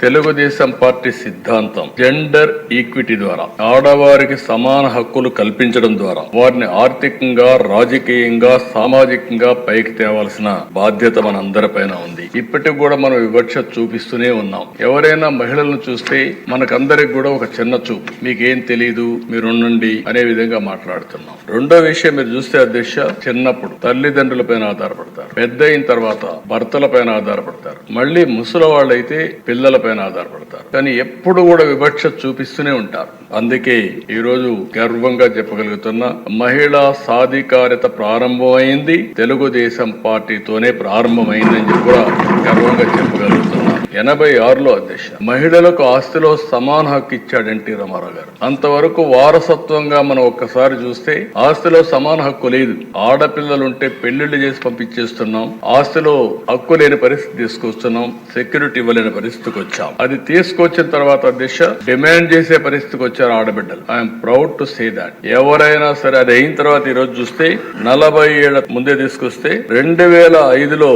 Telugu Desam party సిద్ధాంతం gender equity ద్వారా ఆడవారికి సమాన హక్కులు కల్పించడం ద్వారా వారిని ఆర్థికంగా, రాజకీయంగా, సామాజికంగా పైకి తేవాల్సిన బాధ్యత మనందరిపైన ఉంది. ఇప్పటికి కూడా మనం వివక్ష చూపిస్తూనే ఉన్నాం. ఎవరైనా మహిళలను చూస్తే మనకందరికి కూడా ఒక చిన్న చూపు, మీకేం తెలీదు, మీరుండండి అనే విధంగా మాట్లాడుతున్నాం. రెండో విషయం మీరు చూస్తే అధ్యక్ష, చిన్నప్పుడు తల్లిదండ్రుల పైన ఆధారపడతారు, పెద్ద అయిన తర్వాత భర్తల పైన ఆధారపడతారు, మళ్ళీ ముసలి వాళ్ళైతే పిల్లల పైన ఆధారపడతారు. కానీ ఎప్పుడు కూడా వివక్ష చూపిస్తూనే ఉంటారు. అందుకే ఈ రోజు గర్వంగా చెప్పగలుగుతున్న మహిళా సాధికారత ప్రారంభమైంది తెలుగుదేశం పార్టీతోనే ప్రారంభమైందని కూడా గర్వంగా చెప్పగలుగుతున్నారు. 86లో అధ్యక్ష మహిళలకు ఆస్తిలో సమాన హక్కు ఇచ్చాడు ఎన్టీ రామారావు గారు. అంతవరకు వారసత్వంగా మనం ఒక్కసారి చూస్తే ఆస్తిలో సమాన హక్కు లేదు. ఆడపిల్లలుంటే పెళ్లిళ్లు చేసి పంపించేస్తున్నాం, ఆస్తిలో హక్కు లేని పరిస్థితి తీసుకొస్తున్నాం, సెక్యూరిటీ ఇవ్వలేని పరిస్థితికి వచ్చాం. అది తీసుకొచ్చిన తర్వాత అధ్యక్ష డిమాండ్ చేసే పరిస్థితికి వచ్చారు ఆడబిడ్డలు. I'm proud to say that. ఎవరైనా సరే అది అయిన తర్వాత ఈ రోజు చూస్తే 40 ఏళ్ల ముందే తీసుకొస్తే 2005లో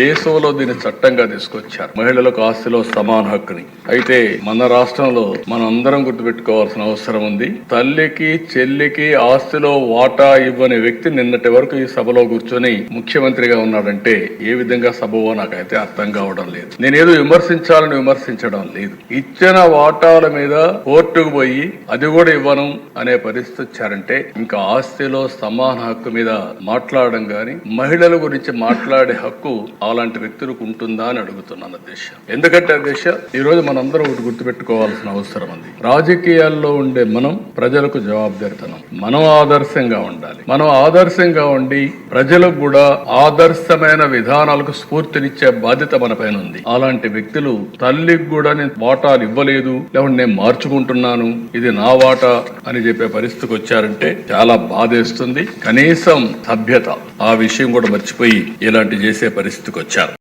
దేశంలో దీన్ని చట్టంగా తీసుకొచ్చారు, మహిళలకు ఆస్తిలో సమాన హక్కుని. అయితే మన రాష్ట్రంలో మనం అందరం గుర్తుపెట్టుకోవాల్సిన అవసరం ఉంది. తల్లికి చెల్లికి ఆస్తిలో వాటా ఇవ్వని వ్యక్తి నిన్నటి వరకు ఈ సభలో కూర్చొని ముఖ్యమంత్రిగా ఉన్నాడంటే ఏ విధంగా సభవో నాకైతే అర్థం కావడం లేదు. నేనేదో విమర్శించాలని విమర్శించడం లేదు. ఇచ్చిన వాటాల మీద కోర్టుకు పోయి అది కూడా ఇవ్వను అనే పరిస్థితి వచ్చారంటే ఇంకా ఆస్తిలో సమాన హక్కు మీద మాట్లాడడం గాని మహిళల గురించి మాట్లాడే హక్కు అలాంటి వ్యక్తులకు ఉంటుందా అని అడుగుతున్నాను అధ్యక్ష. ఎందుకంటే అధ్యక్ష ఈ రోజు మనందరం ఒకటి గుర్తుపెట్టుకోవాల్సిన అవసరం ఉంది. రాజకీయాల్లో ఉండే మనం ప్రజలకు జవాబుదారితనం, మనం ఆదర్శంగా ఉండాలి. మనం ఆదర్శంగా ఉండి ప్రజలకు కూడా ఆదర్శమైన విధానాలకు స్ఫూర్తినిచ్చే బాధ్యత మన పైన ఉంది. అలాంటి వ్యక్తులు తల్లికి కూడా నేను వాటాలు ఇవ్వలేదు, లేకుంటే నేను మార్చుకుంటున్నాను, ఇది నా వాటా అని చెప్పే పరిస్థితికి వచ్చారంటే చాలా బాధేస్తుంది. కనీసం సభ్యత ఆ విషయం కూడా మర్చిపోయి ఇలాంటి చేసే పరిస్థితికి వచ్చారు.